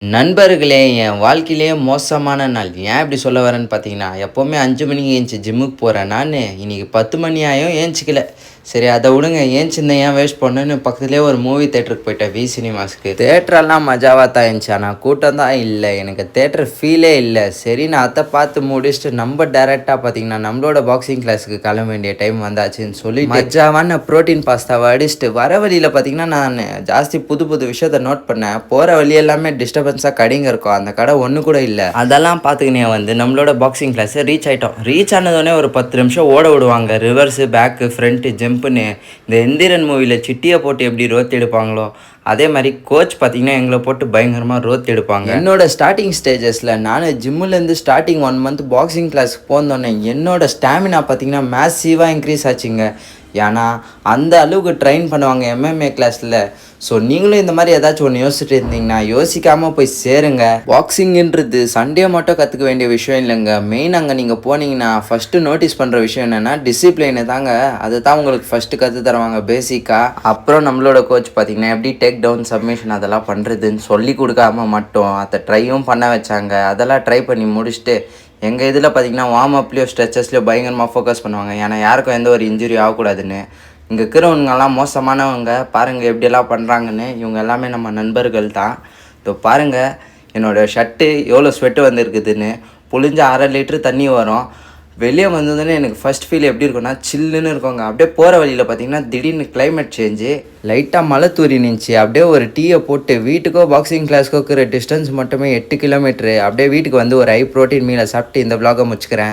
நண்பர்களே, என் வாழ்க்கையிலேயே மோசமான நாள். ஏன் இப்படி சொல்ல வரேன்னு பார்த்தீங்கன்னா, எப்பவுமே 5 மணிக்கு எந்திச்சு ஜிம்முக்கு போறேன் நானு. இன்னைக்கு 10 மணி ஆயும் ஏந்திச்சிக்கல. சரி அத விடுங்க. ஏந்திச்சிருந்தேன் ஏன் வேஸ்ட் பண்ணேன்னு பக்கத்துலேயே ஒரு மூவி தியேட்டருக்கு போயிட்டேன். வி சினிமாஸ்க்கு. தியேட்டரெல்லாம் மஜாவா தான் இருந்துச்சு. ஆனா கூட்டம் தான் இல்ல. எனக்கு தியேட்டர் ஃபீலே இல்ல. சரி நான் அத பார்த்து முடிச்சுட்டு நம்ம டைரக்ட்டா பார்த்தீங்கன்னா, நம்மளோட பாக்ஸிங் கிளாஸ்க்கு கிளம்ப வேண்டிய டைம் வந்தாச்சுன்னு சொல்லி மஜாவான புரோட்டீன் பாஸ்தாவ அடிச்சுட்டு வர வழியில பார்த்தீங்கன்னா, நான் ஜாஸ்தி புது புது விஷயத்த நோட் பண்ணேன். போற வழி எல்லாமே டிஸ்டர்பன்ஸா கடைங்க இருக்கும். அந்த கடை ஒண்ணு கூட இல்ல. அதெல்லாம் பார்த்துக்கினே வந்து நம்மளோட பாக்ஸிங் கிளாஸ் ரீச் ஆயிட்டோம். ரீச் ஆனதுனே ஒரு 10 நிமிஷம் ஓட விடுவாங்க. ரிவர்ஸ், பேக், ஃப்ரண்ட், ஜம்ப்னு இந்த எந்திரன் மூவில சிட்டிய போட்டு எப்படி ரோத் எடுப்பாங்களோ, அதே மாரி கோச் பார்த்தீங்கன்னா, எங்கள போட்டு பயங்கரமா ரோத் எடுப்பாங்க. என்னோட ஸ்டார்ட்டிங் ஸ்டேஜஸ்ல நானு ஜிம்முலேருந்து ஸ்டார்ட்டிங் 1 மந்த் பாக்ஸிங் கிளாஸ்க்கு போனோனே என்னோட ஸ்டாமினா பார்த்தீங்கன்னா, மேசிவா இன்க்ரீஸ் ஆச்சுங்க. ஏன்னா, அந்த அளவுக்கு ட்ரெயின் பண்ணுவாங்க எம்எம்ஏ கிளாஸ்ல. ஸோ நீங்களும் இந்த மாதிரி ஏதாச்சும் ஒன்று யோசிச்சுட்டு இருந்தீங்கன்னா யோசிக்காமல் போய் சேருங்க. பாக்ஸிங்ன்றது சண்டே மட்டும் கற்றுக்க வேண்டிய விஷயம் இல்லைங்க. மெயின் அங்கே நீங்கள் போனீங்கன்னா ஃபஸ்ட்டு நோட்டீஸ் பண்ணுற விஷயம் என்னென்னா டிசிப்ளினு தாங்க. அதை தான் உங்களுக்கு ஃபஸ்ட்டு கற்று தருவாங்க பேசிக்காக. அப்புறம் நம்மளோட கோச் பார்த்தீங்கன்னா எப்படி டேக் டவுன் சப்மிஷன் அதெல்லாம் பண்ணுறதுன்னு சொல்லி கொடுக்காம மட்டும் அதை ட்ரையும் பண்ண வச்சாங்க. அதெல்லாம் ட்ரை பண்ணி முடிச்சுட்டு எங்கள் இதில் பார்த்தீங்கன்னா வார்ம் அப்லேயோ ஸ்ட்ரெச்சஸ்லையோ பயங்கரமாக ஃபோக்கஸ் பண்ணுவாங்க. ஏன்னா யாருக்கும் எந்த ஒரு இன்ஜுரி ஆகக்கூடாதுன்னு. இங்கே இருக்கிறவங்கெல்லாம் மோசமானவங்க. பாருங்கள் எப்படியெல்லாம் பண்ணுறாங்கன்னு. இவங்க எல்லாமே நம்ம நண்பர்கள் தான். இப்போ பாருங்கள் என்னோடய ஷர்ட்டு எவ்வளோ ஸ்வெட்டு வந்திருக்குதுன்னு. புழிஞ்ச 1/2 லிட்டரு தண்ணி வரும். வெளியே வந்ததுன்னு எனக்கு ஃபஸ்ட் ஃபீல் எப்படி இருக்குன்னா சில்லுன்னு இருக்குங்க. அப்படியே போகிற வழியில் பார்த்தீங்கன்னா திடீர்னு கிளைமேட் சேஞ்சு லைட்டாக மழை தூரி நின்றுச்சு. அப்படியே ஒரு டீயை போட்டு வீட்டுக்கோ பாக்ஸிங் கிளாஸ்க்கோ இருக்கிற டிஸ்டன்ஸ் மட்டுமே 8 கிலோமீட்ரு. அப்படியே வீட்டுக்கு வந்து ஒரு ஹை ப்ரோட்டீன் மீலை சாப்பிட்டு இந்த விலாகை முடிச்சுக்கிறேன்.